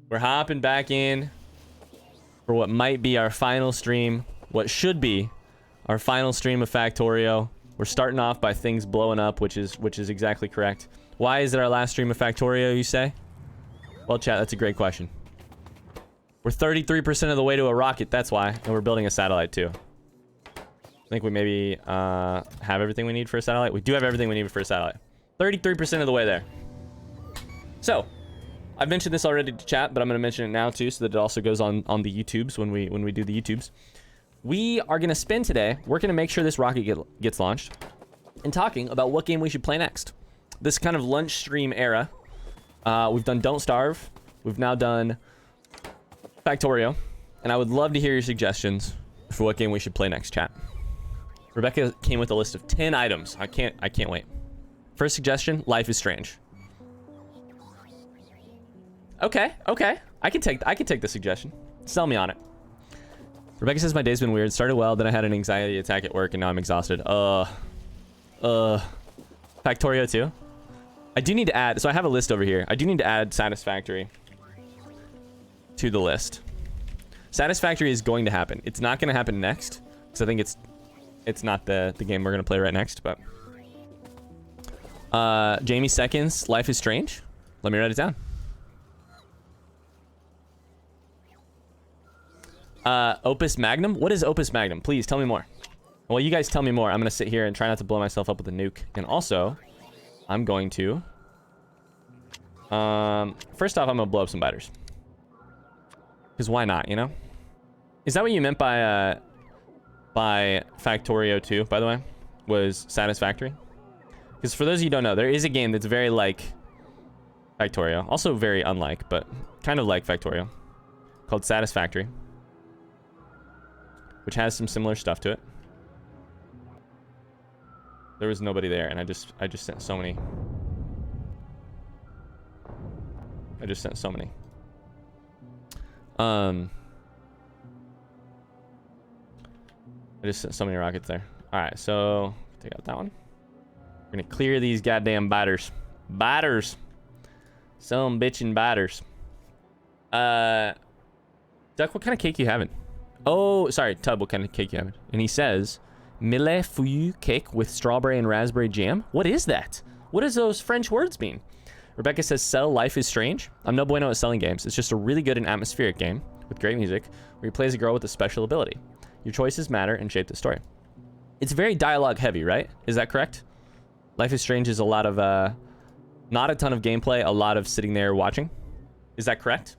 We're hopping back in for what might be our final stream. What should be our final stream of Factorio. We're starting off by things blowing up, which is exactly correct. Why is it our last stream of Factorio, you say? Well, chat, that's a great question. We're 33% of the way to a rocket, that's why. And we're building a satellite, too. I think we maybe have everything we need for a satellite. We do have everything we need for a satellite. 33% of the way there. So, I've mentioned this already to chat, but I'm going to mention it now, too, so that it also goes on the YouTubes when we do the YouTubes. We are going to spend today working to make sure this rocket gets launched and talking about what game we should play next. This kind of lunch stream era. We've done Don't Starve. We've now done Factorio. And I would love to hear your suggestions for what game we should play next, chat. Rebecca came with a list of 10 items. I can't wait. First suggestion, Life is Strange. Okay. I can take the suggestion. Sell me on it. Rebecca says my day's been weird. Started well, then I had an anxiety attack at work, and now I'm exhausted. Factorio 2. I do need to add, so I have a list over here. I do need to add Satisfactory to the list. Satisfactory is going to happen. It's not going to happen next, because I think it's not the game we're going to play right next, but... Jamie Seconds, Life is Strange. Let me write it down. Opus Magnum? What is Opus Magnum? Please tell me more. Well, you guys tell me more. I'm going to sit here and try not to blow myself up with a nuke. And also, I'm going to... first off, I'm going to blow up some biters. Because why not, you know? Is that what you meant by Factorio 2, by the way? Was Satisfactory? Because for those of you who don't know, there is a game that's very like Factorio. Also very unlike, but kind of like Factorio. Called Satisfactory. Which has some similar stuff to it. There was nobody there, and I just sent so many. I just sent so many. I just sent so many rockets there. Alright, so take out that one. We're gonna clear these goddamn biters. Biters. Some bitchin' biters. Duck, what kind of cake you having? Oh, sorry, Tub, what kind of cake you having? And he says, millefeuille cake with strawberry and raspberry jam? What is that? What does those French words mean? Rebecca says, sell Life is Strange. I'm no bueno at selling games. It's just a really good and atmospheric game with great music where you play as a girl with a special ability. Your choices matter and shape the story. It's very dialogue heavy, right? Is that correct? Life is Strange is a lot of, not a ton of gameplay, a lot of sitting there watching. Is that correct?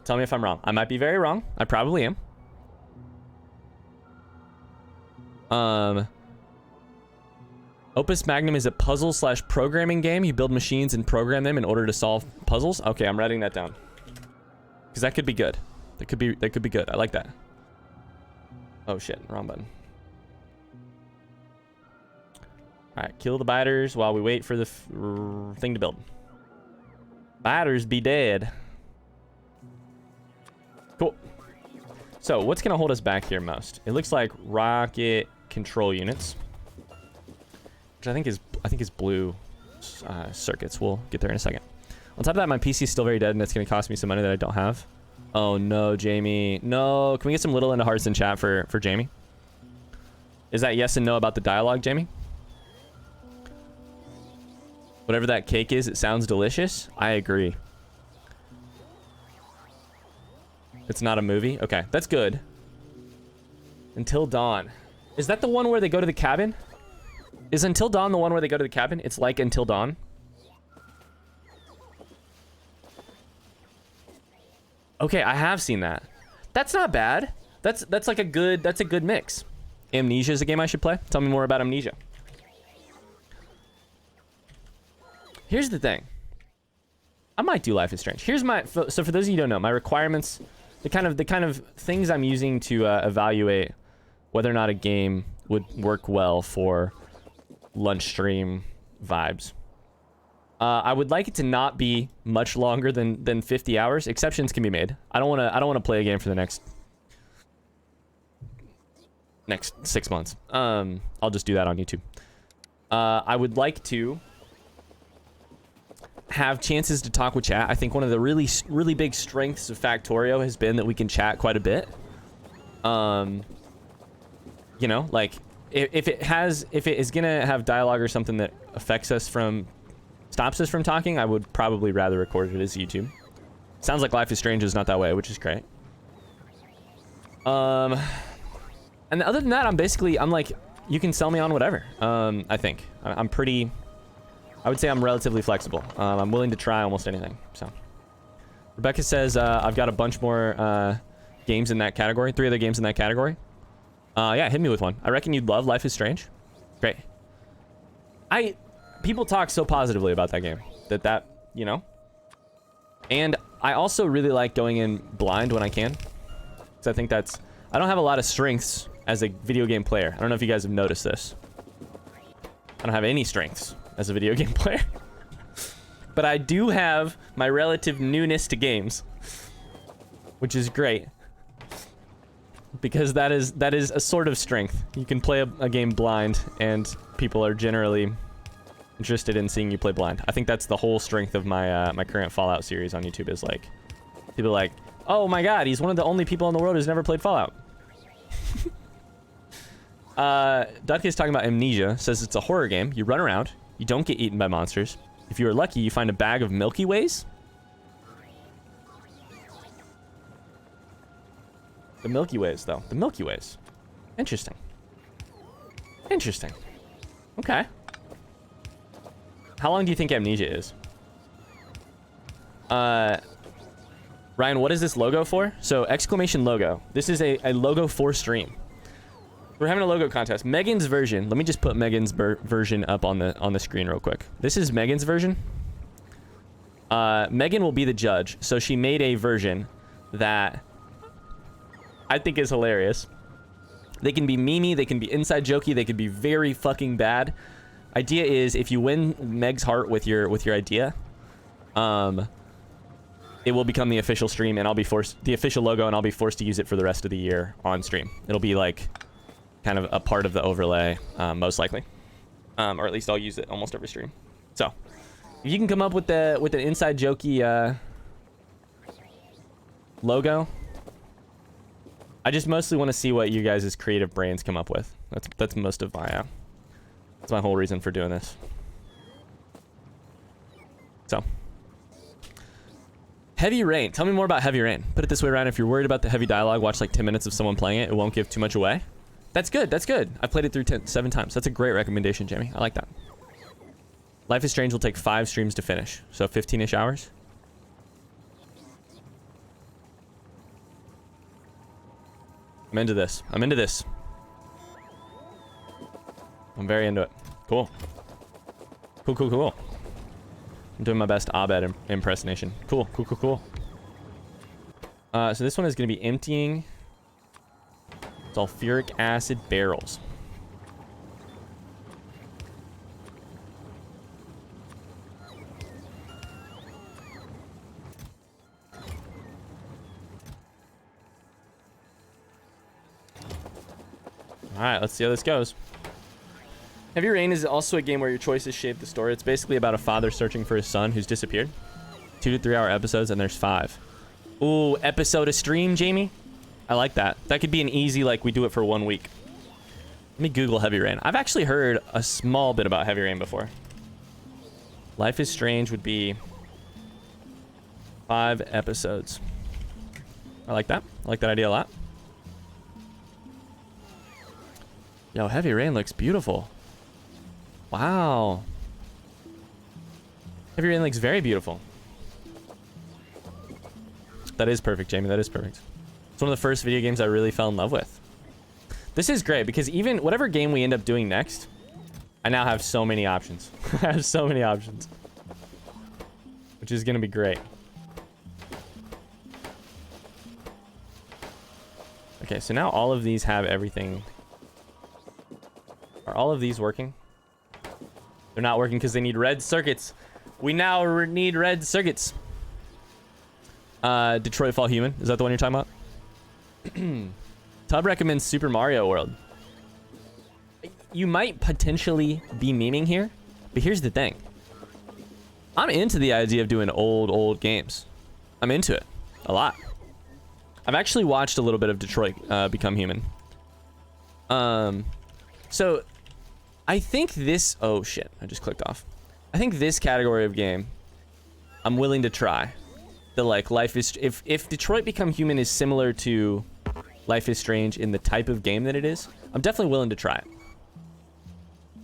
Tell me if I'm wrong. I might be very wrong. I probably am. Opus Magnum is a puzzle/programming game. You build machines and program them in order to solve puzzles. Okay, I'm writing that down. Because that could be good. That could be good. I like that. Oh shit, wrong button. Alright, kill the biters while we wait for the thing to build. Biters be dead. Cool. So, what's going to hold us back here most? It looks like rocket control units. Which I think is blue circuits. We'll get there in a second. On top of that, my PC is still very dead, and it's going to cost me some money that I don't have. Oh, no, Jamie. No. Can we get some little into hearts in chat for Jamie? Is that yes and no about the dialogue, Jamie? Whatever that cake is, it sounds delicious. I agree. It's not a movie? Okay, that's good. Until Dawn. Is that the one where they go to the cabin? Is Until Dawn the one where they go to the cabin? It's like Until Dawn. Okay, I have seen that. That's not bad. That's like a good mix. Amnesia is a game I should play. Tell me more about Amnesia. Here's the thing. I might do Life is Strange. Here's my so for those of you who don't know, my requirements, the kind of things I'm using to evaluate whether or not a game would work well for lunch stream vibes. I would like it to not be much longer than 50 hours. Exceptions can be made. I don't want to play a game for the next 6 months. I'll just do that on YouTube. I would like to have chances to talk with chat. I think one of the really big strengths of Factorio has been that we can chat quite a bit. You know, like if it is gonna have dialogue or something that stops us from talking, I would probably rather record it as YouTube. Sounds like Life is Strange is not that way, which is great. And other than that, I'm like, you can sell me on whatever. I think I would say I'm relatively flexible. I'm willing to try almost anything. So Rebecca says, I've got a bunch more games in that category. 3 other games in that category. Yeah, hit me with one. I reckon you'd love Life is Strange. Great. People talk so positively about that game that, you know. And I also really like going in blind when I can. Because I think I don't have a lot of strengths as a video game player. I don't know if you guys have noticed this. I don't have any strengths as a video game player. But I do have my relative newness to games. Which is great. Because that is a sort of strength. You can play a game blind, and people are generally interested in seeing you play blind. I think that's the whole strength of my my current Fallout series on YouTube. Is like, people are like, oh my god, he's one of the only people in the world who's never played Fallout. Dudka is talking about Amnesia. Says it's a horror game. You run around. You don't get eaten by monsters. If you are lucky, you find a bag of Milky Ways. The Milky Ways, though. The Milky Ways. Interesting. Interesting. Okay. How long do you think Amnesia is? Ryan, what is this logo for? So, exclamation logo. This is a logo for stream. We're having a logo contest. Megan's version. Let me just put Megan's version up on the screen real quick. This is Megan's version. Megan will be the judge. So she made a version that I think is hilarious. They can be memey, they can be inside jokey, they can be very fucking bad. Idea is, if you win Meg's heart with your idea, it will become the official stream, and the official logo, and I'll be forced to use it for the rest of the year on stream. It'll be like kind of a part of the overlay, most likely, or at least I'll use it almost every stream. So, if you can come up with an inside jokey logo. I just mostly want to see what you guys' creative brains come up with. That's most of my that's my whole reason for doing this. So, Heavy Rain. Tell me more about Heavy Rain. Put it this way, Ryan. If you're worried about the heavy dialogue, watch like 10 minutes of someone playing it. It won't give too much away. That's good. That's good. I played it through 7 times. That's a great recommendation, Jamie. I like that. Life is Strange will take 5 streams to finish, so 15-ish hours. I'm into this. I'm into this. I'm very into it. Cool. Cool, cool, cool. I'm doing my best Abed impersonation. Cool, cool, cool, cool. So this one is going to be emptying sulfuric acid barrels. Alright, let's see how this goes. Heavy Rain is also a game where your choices shape the story. It's basically about a father searching for his son who's disappeared. 2 to 3 hour episodes, and there's 5. Ooh, episode a stream, Jamie? I like that. That could be an easy, like, we do it for 1 week. Let me Google Heavy Rain. I've actually heard a small bit about Heavy Rain before. Life is Strange would be 5 episodes. I like that. I like that idea a lot. Yo, Heavy Rain looks beautiful. Wow. Heavy Rain looks very beautiful. That is perfect, Jamie. That is perfect. It's one of the first video games I really fell in love with. This is great because even whatever game we end up doing next, I now have so many options. I have so many options. Which is going to be great. Okay, so now all of these have everything. Are all of these working? They're not working because they need red circuits. We now need red circuits. Detroit Fall Human. Is that the one you're talking about? Tub recommends Super Mario World. You might potentially be memeing here, but here's the thing. I'm into the idea of doing old games. I'm into it a lot. I've actually watched a little bit of Detroit Become Human. So I think this, oh shit, I just clicked off. I think this category of game, I'm willing to try. The like Life is, if Detroit Become Human is similar to Life is Strange in the type of game that it is, I'm definitely willing to try it.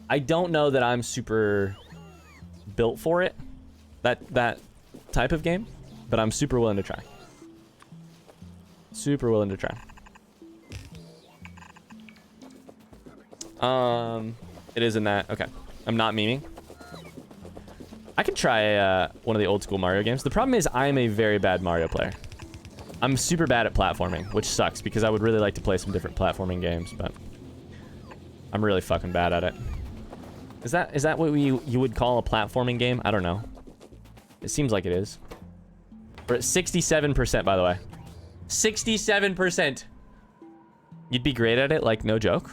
I don't know that I'm super built for it, that type of game, but I'm super willing to try. Super willing to try. It is in that. Okay, I'm not memeing. I could try one of the old school Mario games. The problem is I'm a very bad Mario player. I'm super bad at platforming, which sucks because I would really like to play some different platforming games, but I'm really fucking bad at it. Is that what you would call a platforming game? I don't know. It seems like it is. We're at 67%, by the way. 67%. You'd be great at it, like, no joke.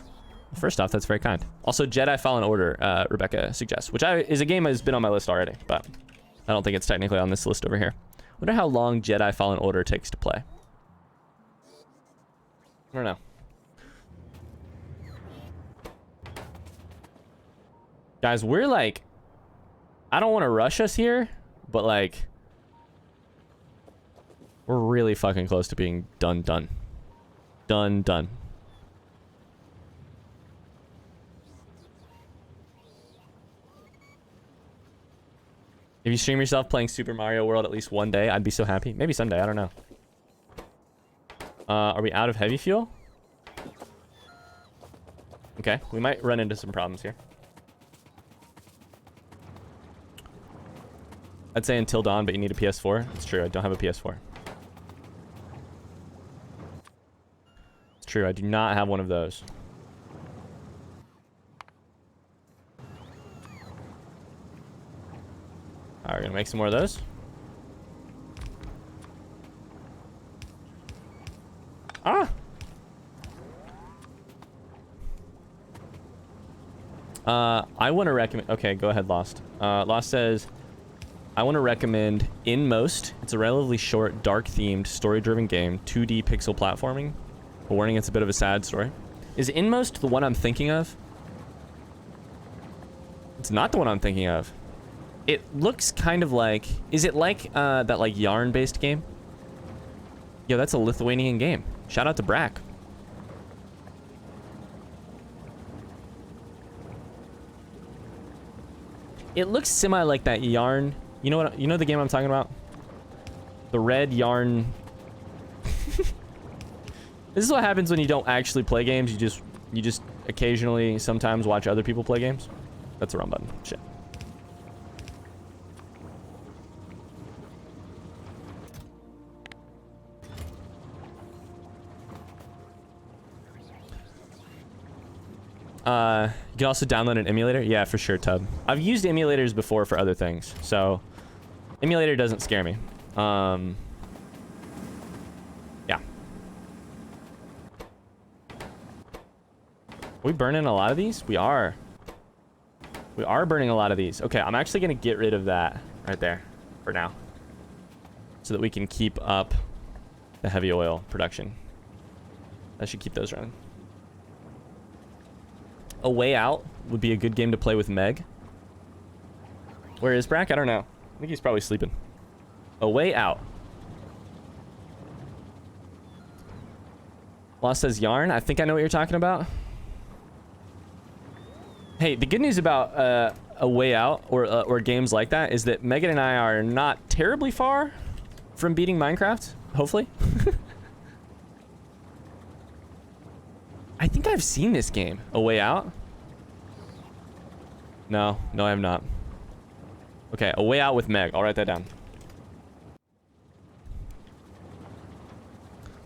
First off, that's very kind. Also, Jedi Fallen Order, Rebecca suggests, which is a game that has been on my list already, but I don't think it's technically on this list over here. Wonder how long Jedi Fallen Order takes to play. I don't know. Guys, we're like, I don't want to rush us here, but like, we're really fucking close to being done. If you stream yourself playing Super Mario World at least one day, I'd be so happy. Maybe someday, I don't know. Are we out of heavy fuel? Okay, we might run into some problems here. I'd say until dawn, but you need a PS4. It's true, I don't have a PS4. It's true, I do not have one of those. Alright, we're gonna make some more of those. Ah! I want to recommend... Okay, go ahead, Lost. Lost says, I want to recommend Inmost. It's a relatively short, dark-themed, story-driven game, 2D pixel platforming. A warning, it's a bit of a sad story. Is Inmost the one I'm thinking of? It's not the one I'm thinking of. It looks kind of like... Is it like that like yarn-based game? Yo, that's a Lithuanian game. Shout out to Brack. It looks semi like that yarn. You know what? You know the game I'm talking about? The red yarn. This is what happens when you don't actually play games. You just occasionally sometimes watch other people play games. That's the wrong button. Shit. You can also download an emulator. Yeah, for sure, Tub. I've used emulators before for other things, so emulator doesn't scare me. Yeah. Are we burning a lot of these? We are. We are burning a lot of these. Okay, I'm actually gonna get rid of that right there for now, so that we can keep up the heavy oil production. That should keep those running. A Way Out would be a good game to play with Meg. Where is Brack? I don't know. I think he's probably sleeping. A Way Out. Lost says yarn. I think I know what you're talking about. Hey, the good news about A Way Out or games like that is that Megan and I are not terribly far from beating Minecraft, hopefully. I think I've seen this game, A Way Out. No, I have not. Okay, A Way Out with Meg. I'll write that down.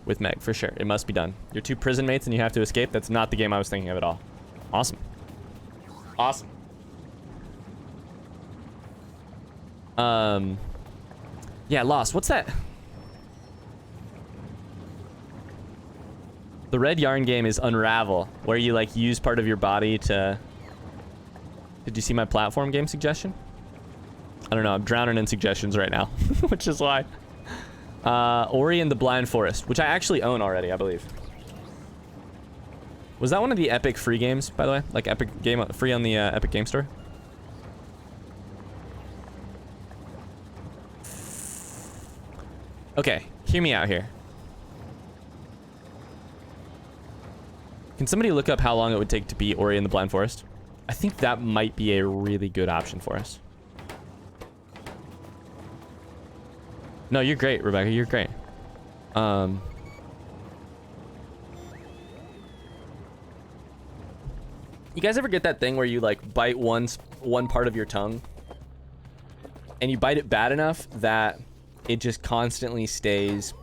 With Meg, for sure. It must be done. You're two prison mates and you have to escape? That's not the game I was thinking of at all. Awesome. Awesome. Yeah, Lost. What's that? The red yarn game is Unravel, where you like use part of your body to... Did you see my platform game suggestion? I don't know. I'm drowning in suggestions right now, which is why. Ori and the Blind Forest, which I actually own already, I believe. Was that one of the Epic free games, by the way? Like Epic game free on the Epic Game Store? Okay, hear me out here. Can somebody look up how long it would take to beat Ori and the Blind Forest? I think that might be a really good option for us. No, you're great, Rebecca. You're great. You guys ever get that thing where you like bite one part of your tongue and you bite it bad enough that it just constantly stays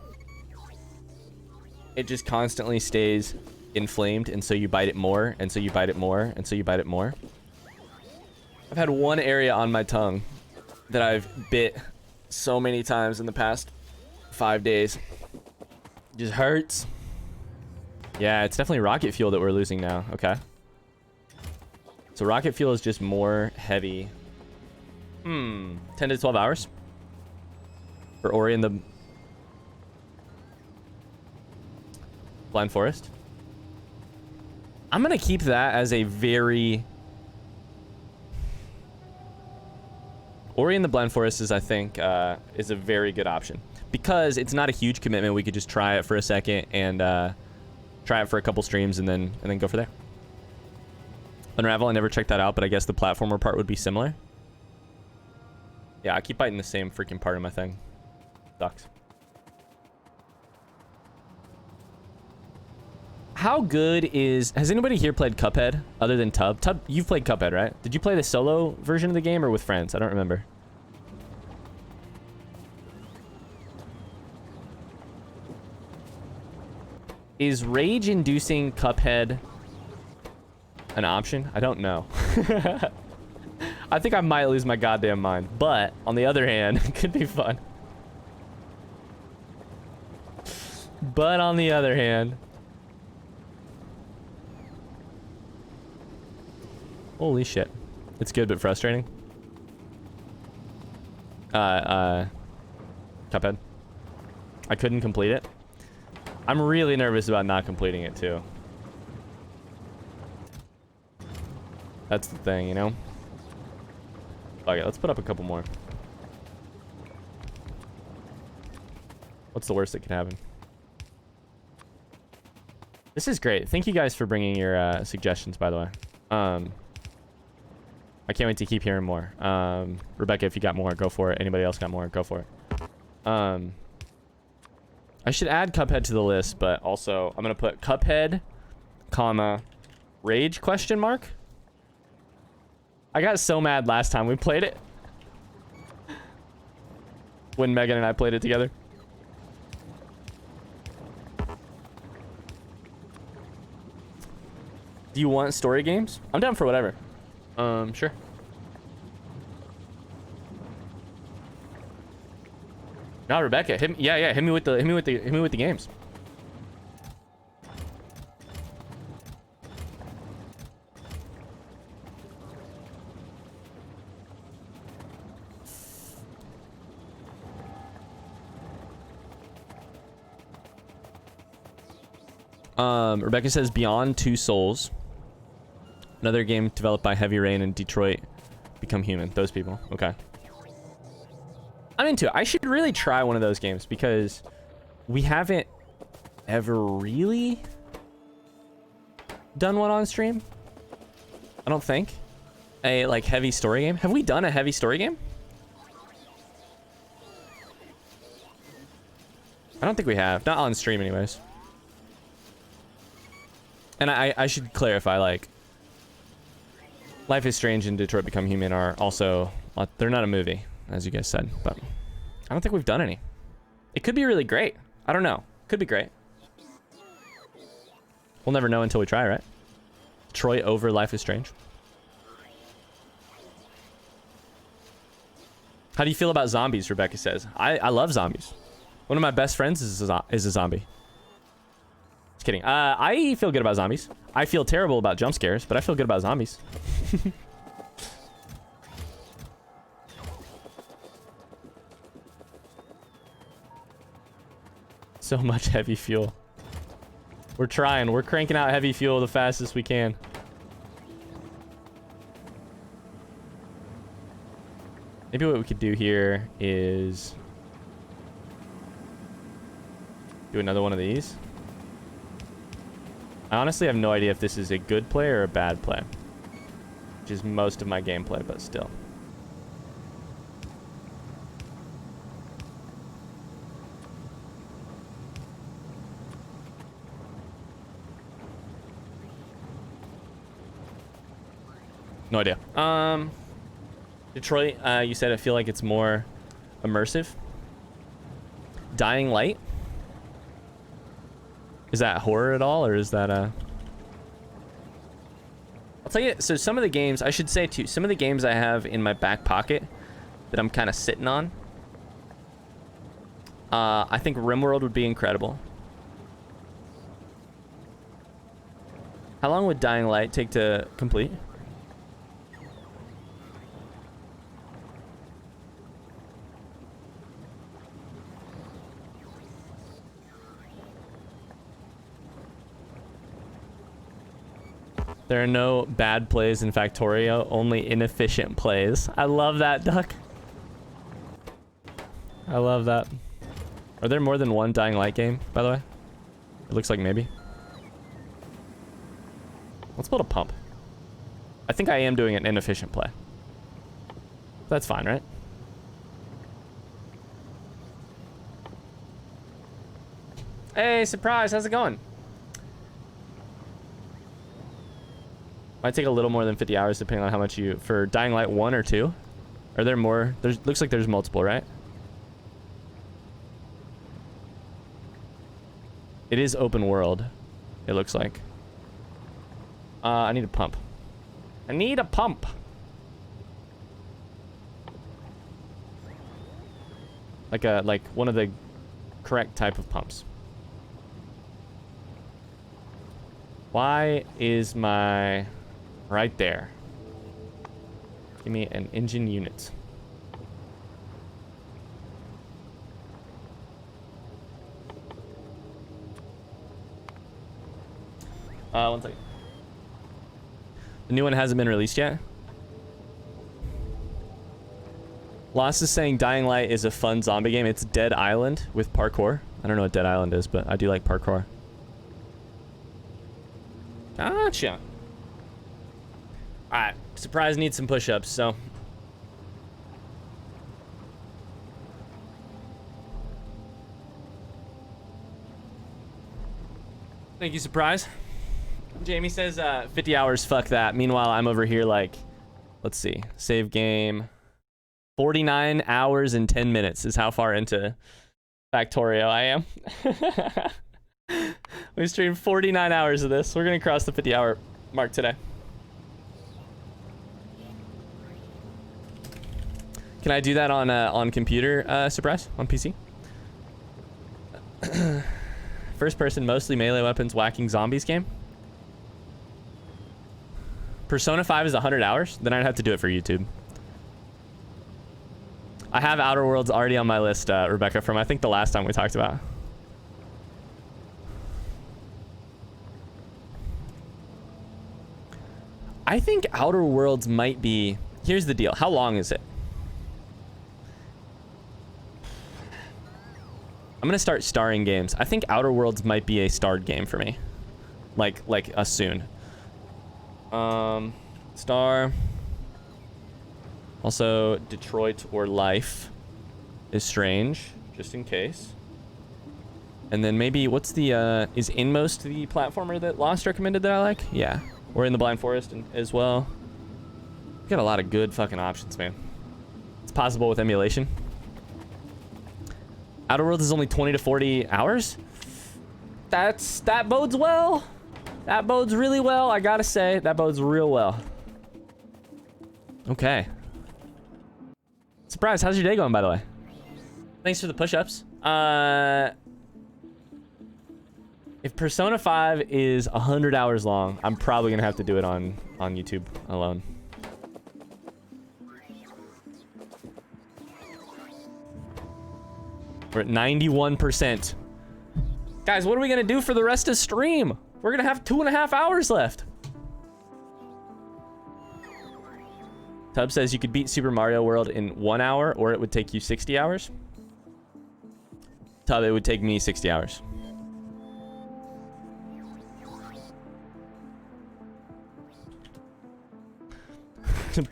inflamed, and so you bite it more, and so you bite it more, and so you bite it more? I've had one area on my tongue that I've bit so many times in the past 5 days. It just hurts. Yeah, it's definitely rocket fuel that we're losing now. Okay. So rocket fuel is just more heavy. 10 to 12 hours for Ori and the Blind Forest. I'm gonna keep that as a very... Ori and the Blind Forest is, I think, is a very good option. Because it's not a huge commitment. We could just try it for a second and try it for a couple streams and then go for there. Unravel, I never checked that out, but I guess the platformer part would be similar. Yeah, I keep biting the same freaking part of my thing. Sucks. How good is... Has anybody here played Cuphead other than Tub? Tub, you've played Cuphead, right? Did you play the solo version of the game or with friends? I don't remember. Is rage-inducing Cuphead an option? I don't know. I think I might lose my goddamn mind. But, on the other hand, it could be fun. But on the other hand... Holy shit. It's good but frustrating. Cuphead. I couldn't complete it. I'm really nervous about not completing it too. That's the thing, you know? Okay, let's put up a couple more. What's the worst that could happen? This is great. Thank you guys for bringing your suggestions, by the way. I can't wait to keep hearing more. Rebecca, if you got more, go for it. Anybody else got more, go for it. I should add Cuphead to the list, but also I'm going to put Cuphead, comma, Rage, question mark? I got so mad last time we played it. When Megan and I played it together. Do you want story games? I'm down for whatever. Sure. No, Rebecca, hit me with the games. Rebecca says Beyond Two Souls. Another game developed by Heavy Rain and Detroit Become Human. Those people. Okay. I'm into it. I should really try one of those games because we haven't ever really done one on stream. I don't think. A like heavy story game. Have we done a heavy story game? I don't think we have. Not on stream anyways. And I should clarify, like, Life is Strange and Detroit Become Human are also... They're not a movie, as you guys said, but I don't think we've done any. It could be really great. I don't know. Could be great. We'll never know until we try, right? Detroit over Life is Strange. How do you feel about zombies, Rebecca says. I love zombies. One of my best friends is a zombie. Just kidding. I feel good about zombies. I feel terrible about jump scares, but I feel good about zombies. So much heavy fuel. We're trying. We're cranking out heavy fuel the fastest we can. Maybe what we could do here is do another one of these. I honestly have no idea if this is a good play or a bad play, which is most of my gameplay, but still. No idea. Detroit, you said I feel like it's more immersive. Dying Light? Is that horror at all, or is that I'll tell you, so some of the games, I should say too, some of the games I have in my back pocket that I'm kind of sitting on, I think RimWorld would be incredible. How long would Dying Light take to complete? There are no bad plays in Factorio, only inefficient plays. I love that, Duck. I love that. Are there more than one Dying Light game, by the way? It looks like maybe. Let's build a pump. I think I am doing an inefficient play. That's fine, right? Hey, surprise, how's it going? Might take a little more than 50 hours depending on how much you... For Dying Light 1 or 2? Are there more? Looks like there's multiple, right? It is open world, it looks like. I need a pump. I need a pump! Like one of the correct type of pumps. Why is my... Right there. Give me an engine unit. One second. The new one hasn't been released yet. Lost is saying Dying Light is a fun zombie game. It's Dead Island with parkour. I don't know what Dead Island is, but I do like parkour. Gotcha. Alright, Surprise needs some push-ups, so... Thank you, Surprise. Jamie says 50 hours, fuck that. Meanwhile, I'm over here like... Let's see. Save game. 49 hours and 10 minutes is how far into Factorio I am. We streamed 49 hours of this. We're gonna cross the 50-hour mark today. Can I do that on computer, Surprise? On PC? First person, mostly melee weapons, whacking zombies game? Persona 5 is 100 hours? Then I'd have to do it for YouTube. I have Outer Worlds already on my list, Rebecca, from I think the last time we talked about. I think Outer Worlds might be... Here's the deal. How long is it? I'm gonna start starring games. I think Outer Worlds might be a starred game for me. Like a soon. Star. Also, Detroit or Life is strange, just in case. And then maybe, what's the, is Inmost the platformer that Lost recommended that I like? Yeah. Or In the Blind Forest as well. We got a lot of good fucking options, man. It's possible with emulation. Outer Worlds is only 20 to 40 hours? That bodes well. That bodes really well, I gotta say. That bodes real well. Okay. Surprise, how's your day going, by the way? Thanks for the push-ups. If Persona 5 is 100 hours long, I'm probably gonna have to do it on YouTube alone. We're at 91%. Guys, what are we gonna do for the rest of stream? We're gonna have 2.5 hours left. Tub says you could beat Super Mario World in 1 hour, or it would take you 60 hours. Tub, it would take me 60 hours.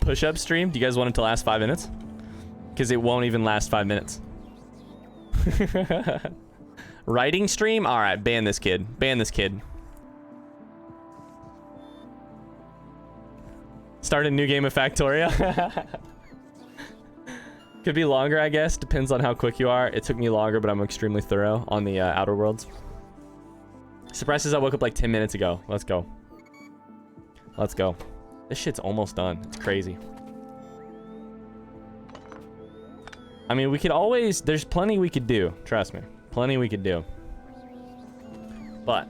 Push-up stream? Do you guys want it to last 5 minutes? Because it won't even last 5 minutes. Writing stream? Alright, ban this kid. Ban this kid. Start a new game of Factorio. Could be longer, I guess. Depends on how quick you are. It took me longer, but I'm extremely thorough on the Outer Worlds. Surprises I woke up like 10 minutes ago. Let's go. Let's go. This shit's almost done. It's crazy. I mean, we could always... There's plenty we could do. Trust me. Plenty we could do. But,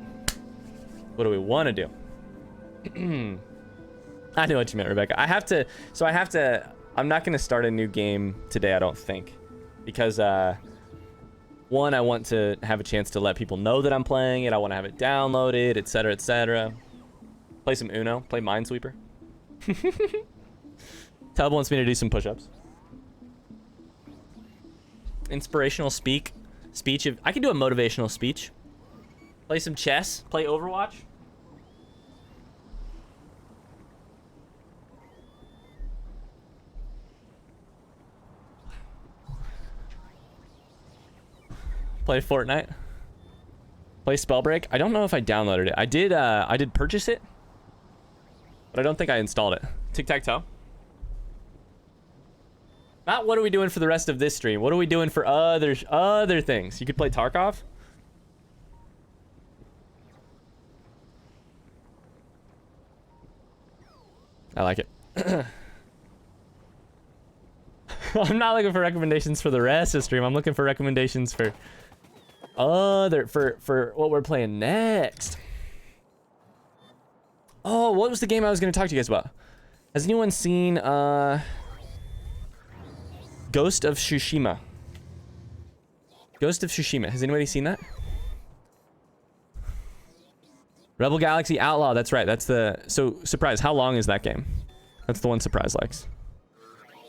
what do we want to do? I know what you meant, Rebecca. I have to... So I have to... I'm not going to start a new game today, I don't think. Because, one, I want to have a chance to let people know that I'm playing it. I want to have it downloaded, etc., etc. Play some Uno. Play Minesweeper. Tub wants me to do some push-ups. Inspirational speech. I can do a motivational speech. Play some chess. Play Overwatch. Play Fortnite. Play Spellbreak. I don't know if I downloaded it. I did purchase it, but I don't think I installed it. Tic-tac-toe. Not what are we doing for the rest of this stream. What are we doing for other things? You could play Tarkov. I like it. I'm not looking for recommendations for the rest of the stream. I'm looking for recommendations for for what we're playing next. Oh, what was the game I was going to talk to you guys about? Has anyone seen Ghost of Tsushima? Ghost of Tsushima. Has anybody seen that? Rebel Galaxy Outlaw. That's right. That's the... So, Surprise, how long is that game? That's the one Surprise likes.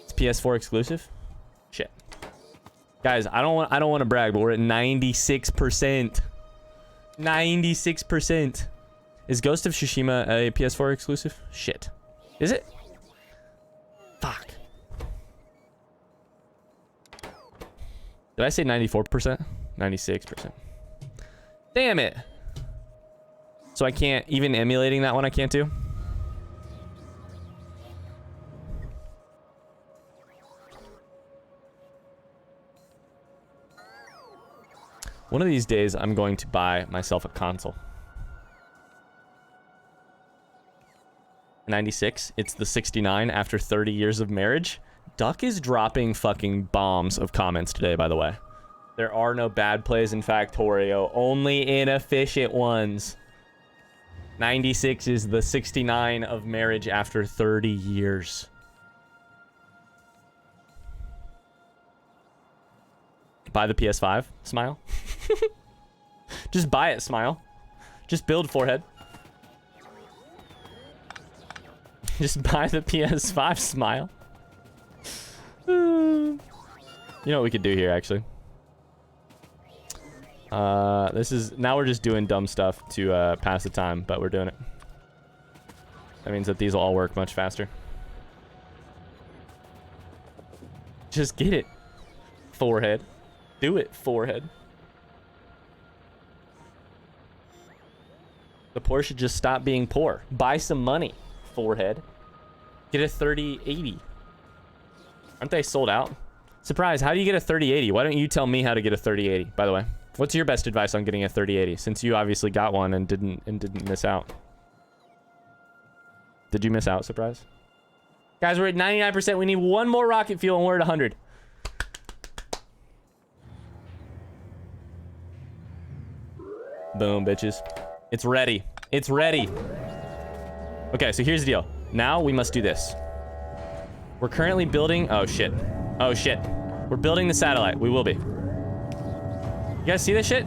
It's PS4 exclusive? Shit. Guys, I don't want to brag, but we're at 96%. 96%. Is Ghost of Tsushima a PS4 exclusive? Shit. Is it? Fuck. Did I say 94%? 96%. Damn it. So I can't, even emulating that one I can't do? One of these days, I'm going to buy myself a console. 96. It's the 69 after 30 years of marriage. Duck is dropping fucking bombs of comments today, by the way. There are no bad plays in Factorio, only inefficient ones. 96 is the 69 of marriage after 30 years. Buy the PS5, Smile. Just buy it, Smile. Just build Forehead. Just buy the PS5, Smile. You know what we could do here, actually? This is... Now we're just doing dumb stuff to pass the time, but we're doing it. That means that these will all work much faster. Just get it. Forehead. Do it, Forehead. The poor should just stop being poor. Buy some money, Forehead. Get a 3080. Aren't they sold out? Surprise, how do you get a 3080? Why don't you tell me how to get a 3080, by the way? What's your best advice on getting a 3080, since you obviously got one and didn't miss out? Did you miss out, Surprise? Guys, we're at 99%. We need one more rocket fuel and we're at 100. Boom, bitches. It's ready. It's ready. Okay, so here's the deal. Now we must do this. We're currently building... Oh, shit. Oh, shit. We're building the satellite. We will be. You guys see this shit?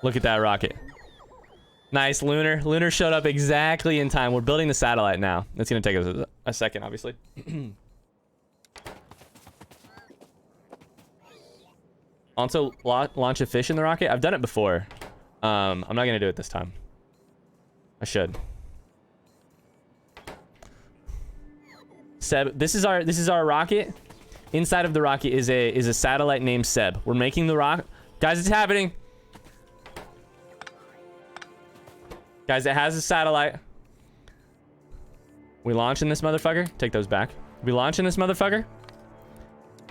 Look at that rocket. Nice, Lunar. Lunar showed up exactly in time. We're building the satellite now. It's gonna take us a second, obviously. Also, launch a fish in the rocket. I've done it before. I'm not gonna do it this time. I should. Seb, this is our rocket. Inside of the rocket is a satellite named Seb. We're making the rock. Guys, it's happening. Guys, it has a satellite. We launching this motherfucker? Take those back. We launching this motherfucker?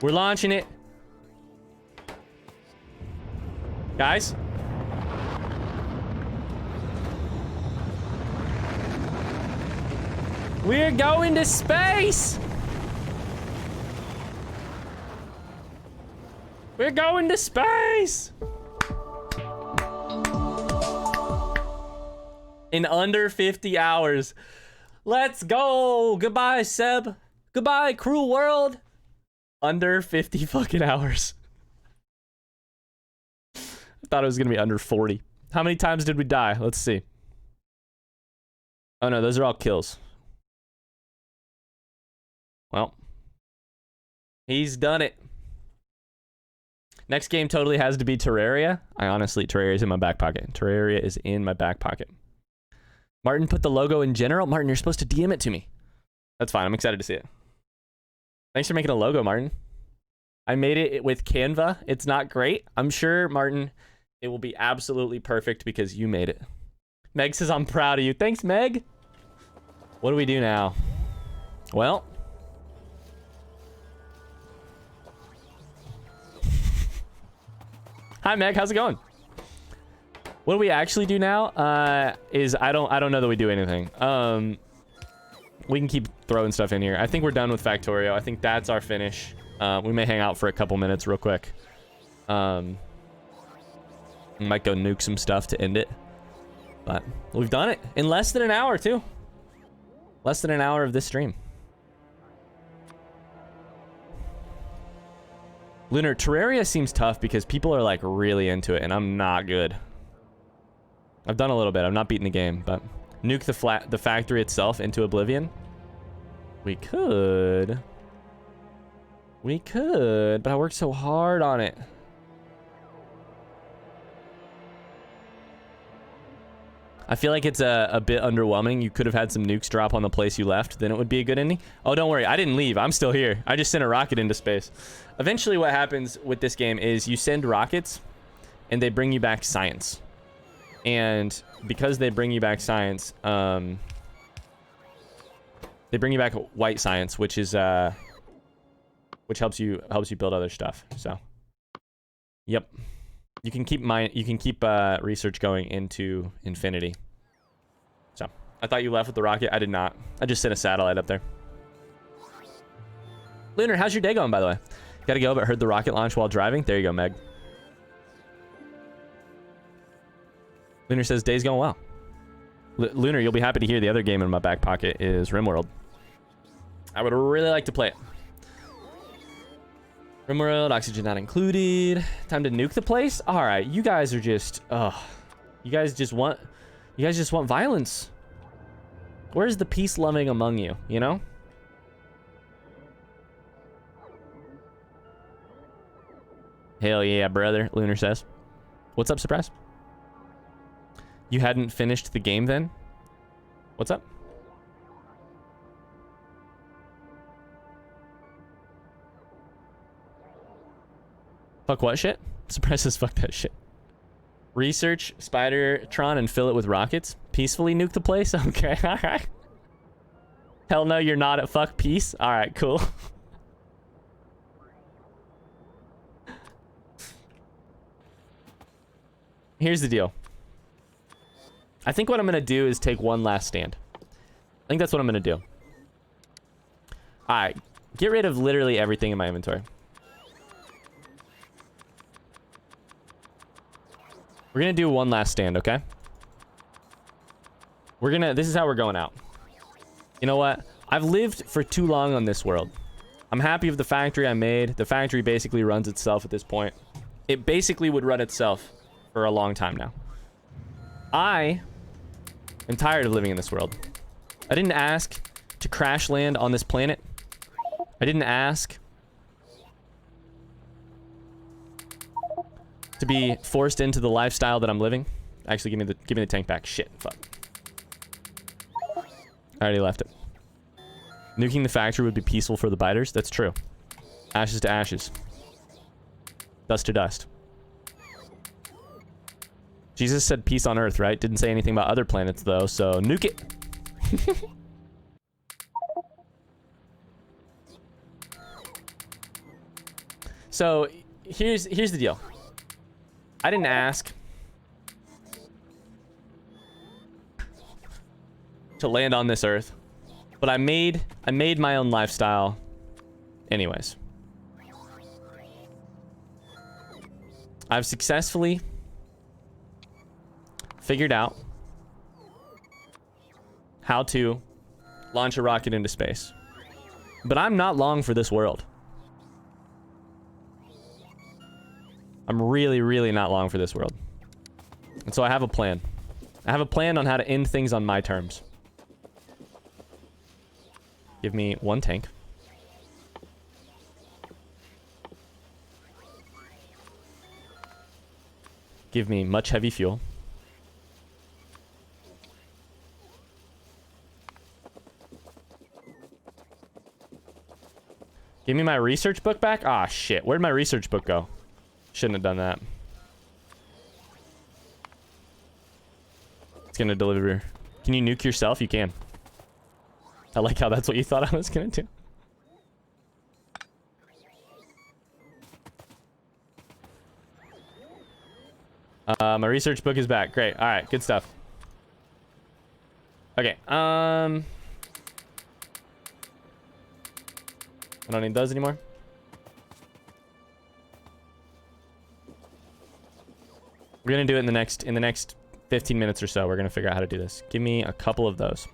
We're launching it. Guys. We're going to space. We're going to space. In under 50 hours. Let's go. Goodbye, Seb. Goodbye, cruel world. Under 50 fucking hours. I thought it was gonna be under 40. How many times did we die? Let's see. Oh no, those are all kills. Well, he's done it. Next game totally has to be Terraria. Terraria is in my back pocket. Terraria is in my back pocket. Martin put the logo in general. Martin, you're supposed to DM it to me. That's fine. I'm excited to see it. Thanks for making a logo, Martin. I made it with Canva. It's not great. I'm sure, Martin, it will be absolutely perfect because you made it. Meg says, I'm proud of you. Thanks, Meg. What do we do now? Well. Hi, Meg. How's it going? What do we actually do now? I don't know that we do anything. We can keep throwing stuff in here. I think we're done with Factorio. I think that's our finish. We may hang out for a couple minutes real quick. We might go nuke some stuff to end it. But we've done it in less than an hour too. Less than an hour of this stream. Lunar, Terraria seems tough because people are like really into it and I'm not good. I've done a little bit. I'm not beating the game, but nuke the factory itself into oblivion. We could, but I worked so hard on it. I feel like it's a bit underwhelming. You could have had some nukes drop on the place you left, then it would be a good ending. Oh, don't worry, I didn't leave. I'm still here. I just sent a rocket into space. Eventually what happens with this game is you send rockets and they bring you back science. And because they bring you back science, they bring you back white science, which is which helps you build other stuff. So, yep, you can keep research going into infinity. So, I thought you left with the rocket. I did not. I just sent a satellite up there. Lunar, how's your day going, by the way? Gotta go, but heard the rocket launch while driving. There you go, Meg. Lunar says, day's going well. Lunar, you'll be happy to hear the other game in my back pocket is RimWorld. I would really like to play it. RimWorld, oxygen not included. Time to nuke the place? Alright, you guys are just... You guys just want violence. Where's the peace-loving among you, you know? Hell yeah, brother, Lunar says. What's up, Surprise? You hadn't finished the game then? What's up? Fuck what shit? Surprise says fuck that shit. Research Spider-Tron and fill it with rockets. Peacefully nuke the place? Okay, alright. Hell no, you're not at fuck peace? Alright, cool. Here's the deal. I think what I'm gonna do is take one last stand. I think that's what I'm gonna do. Alright, get rid of literally everything in my inventory. We're gonna do one last stand, okay? This is how we're going out. You know what? I've lived for too long on this world. I'm happy with the factory I made. The factory basically runs itself at this point. It basically would run itself for a long time now. I am tired of living in this world. I didn't ask to crash land on this planet. I didn't ask to be forced into the lifestyle that I'm living. Actually, give me the tank back. Shit, fuck. I already left it. Nuking the factory would be peaceful for the biters. That's true. Ashes to ashes. Dust to dust. Jesus said peace on Earth, right? Didn't say anything about other planets, though, so nuke it. So, here's the deal. I didn't ask to land on this Earth, but I made my own lifestyle anyways. I've successfully figured out how to launch a rocket into space. But I'm not long for this world. I'm really, really not long for this world. And so I have a plan. I have a plan on how to end things on my terms. Give me one tank. Give me much heavy fuel. Give me my research book back? Ah, shit. Where'd my research book go? Shouldn't have done that. It's gonna deliver. Can you nuke yourself? You can. I like how that's what you thought I was gonna do. My research book is back. Great. All right. Good stuff. Okay. I don't need those anymore. We're gonna do it in the next 15 minutes or so. We're gonna figure out how to do this. Give me a couple of those.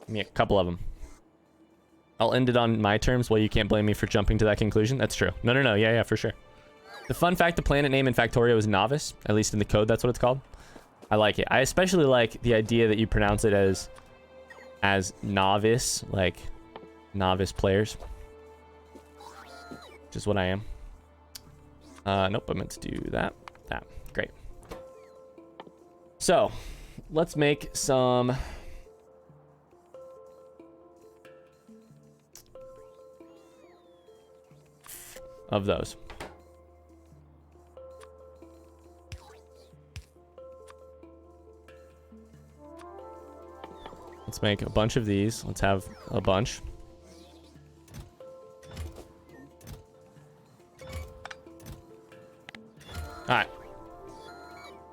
Give me a couple of them. I'll end it on my terms. Well, you can't blame me for jumping to that conclusion. That's true. No. Yeah, for sure. The fun fact, the planet name in Factorio is Novice. At least in the code, that's what it's called. I like it. I especially like the idea that you pronounce it as novice, like novice players. Which is what I am. Nope, I meant to do that. That. Great. So, let's make some of those. Let's make a bunch of these. Let's have a bunch. Alright.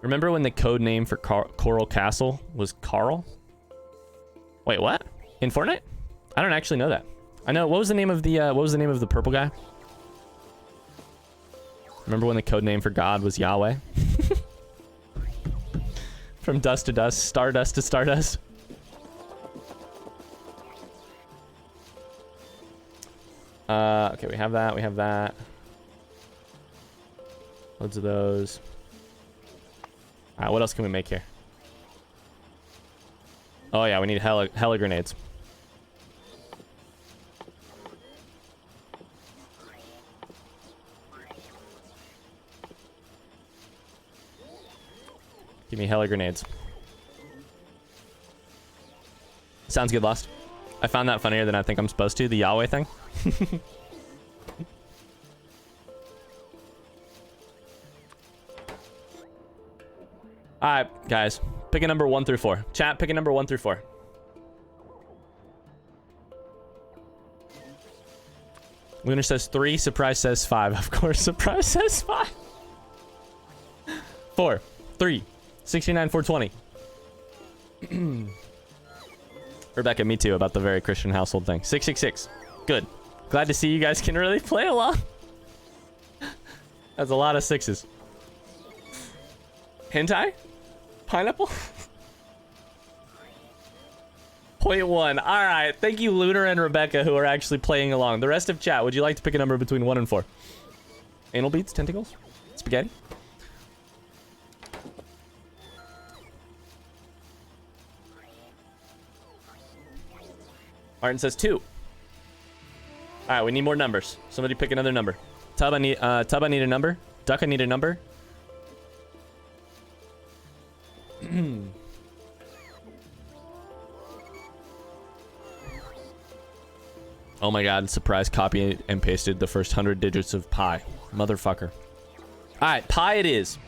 Remember when the code name for Coral Castle was Carl? Wait, what? In Fortnite? I don't actually know that. I know, what was the name of the purple guy? Remember when the code name for God was Yahweh? From dust to dust, stardust to stardust. Okay, we have that. Loads of those. Alright, what else can we make here? Oh yeah, we need hella grenades. Give me hella grenades. Sounds good, Lost. I found that funnier than I think I'm supposed to, the Yahweh thing. Alright, guys. Pick a number 1 through 4. Chat, pick a number 1 through 4. Lunar says 3. Surprise says 5. Of course, Surprise says 5. 4. 3. 69, 420. Rebecca, me too, about the very Christian household thing. 666. Good. Glad to see you guys can really play along. That's a lot of 6s. Hentai? Pineapple? 0.1. All right. Thank you, Lunar and Rebecca, who are actually playing along. The rest of chat, would you like to pick a number between 1 and 4? Anal beads, tentacles, spaghetti. Martin says 2. All right, we need more numbers. Somebody pick another number. Tub, I need a number. Duck, I need a number. Oh my god, surprise copy and pasted the first 100 digits of pi. Motherfucker. Alright, pi it is.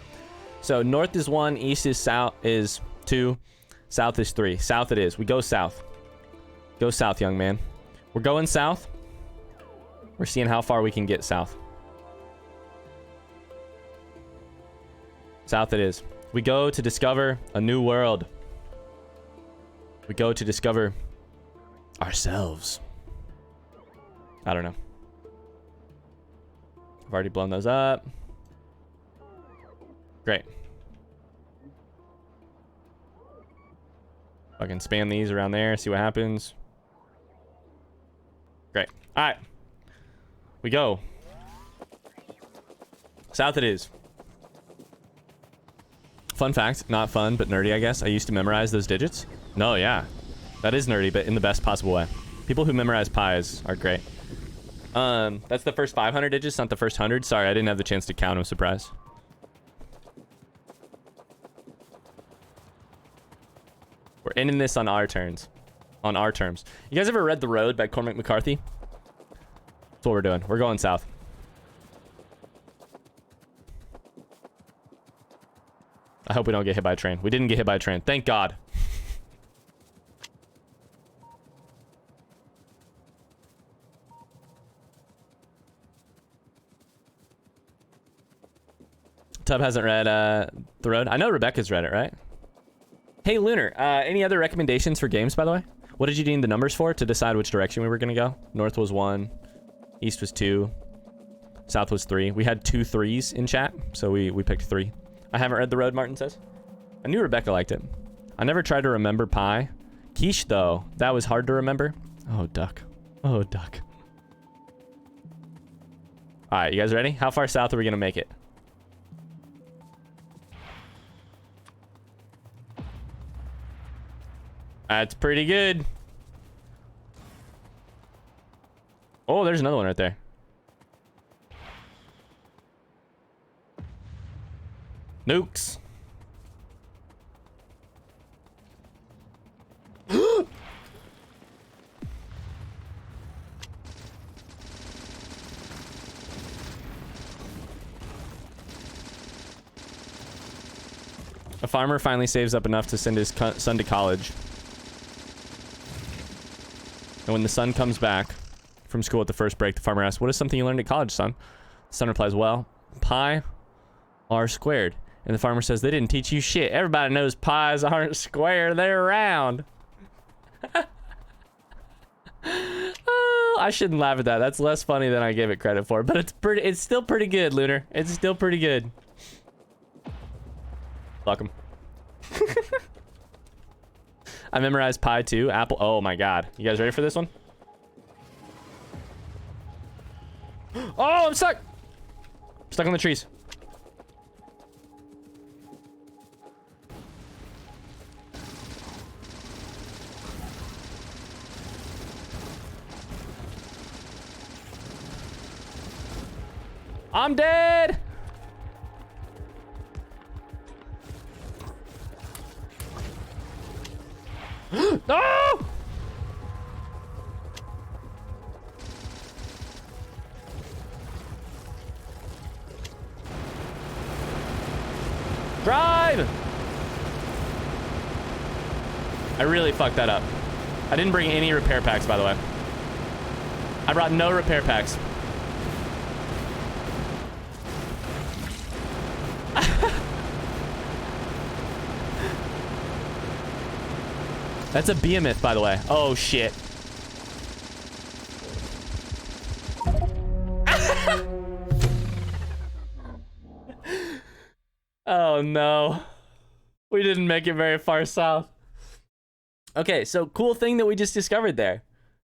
So north is 1, east is 2, south is 3. South it is. We go south. Go south, young man. We're going south. We're seeing how far we can get south. South it is. We go to discover a new world. We go to discover ourselves. I don't know. I've already blown those up. Great. I can spam these around there, see what happens. Great. All right. We go. South it is. Fun fact, not fun, but nerdy, I guess. I used to memorize those digits. No, yeah. That is nerdy, but in the best possible way. People who memorize pies are great. That's the first 500 digits, not the first 100. Sorry, I didn't have the chance to count. I'm surprised. We're ending this on our terms. On our terms. You guys ever read The Road by Cormac McCarthy? That's what we're doing. We're going south. I hope we don't get hit by a train. We didn't get hit by a train. Thank God. Tub hasn't read The Road. I know Rebecca's read it, right? Hey, Lunar. Any other recommendations for games, by the way? What did you need the numbers for to decide which direction we were going to go? North was 1. East was 2. South was 3. We had 2 3s in chat, so we picked 3. I haven't read The Road, Martin says. I knew Rebecca liked it. I never tried to remember pi. Quiche, though. That was hard to remember. Oh, duck. Oh, duck. All right, you guys ready? How far south are we going to make it? That's pretty good. Oh, there's another one right there. Nukes. A farmer finally saves up enough to send his son to college. And when the son comes back from school at the first break, the farmer asks, "What is something you learned at college, son?" The son replies, "Well, pi r squared." And the farmer says, "They didn't teach you shit. Everybody knows pies aren't square, they're round." Oh, I shouldn't laugh at that. That's less funny than I gave it credit for, but it's still pretty good, Lunar. It's still pretty good. Fuck 'em. I memorized pi too. Apple. Oh my god. You guys ready for this one? Oh, I'm stuck. Stuck on the trees. I'm dead. No! Drive! I really fucked that up. I didn't bring any repair packs, by the way. I brought no repair packs. That's a behemoth, by the way. Oh, shit. Oh, no. We didn't make it very far south. Okay, so cool thing that we just discovered there.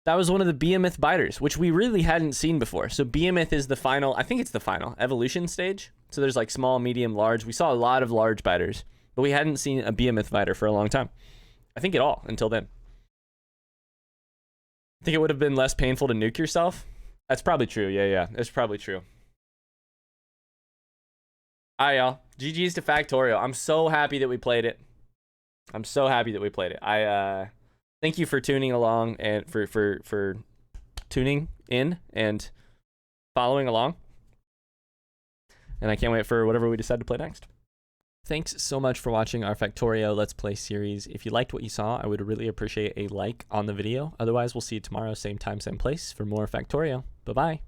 That was one of the behemoth biters, which we really hadn't seen before. So behemoth is the final, I think it's the final evolution stage. So there's like small, medium, large. We saw a lot of large biters, but we hadn't seen a behemoth biter for a long time. I think at all until then. I think it would have been less painful to nuke yourself. That's probably true. Yeah. That's probably true. All right, y'all. GG's to Factorio. I'm so happy that we played it. I thank you for tuning along and for tuning in and following along. And I can't wait for whatever we decide to play next. Thanks so much for watching our Factorio Let's Play series. If you liked what you saw, I would really appreciate a like on the video. Otherwise, we'll see you tomorrow, same time, same place, for more Factorio. Bye-bye.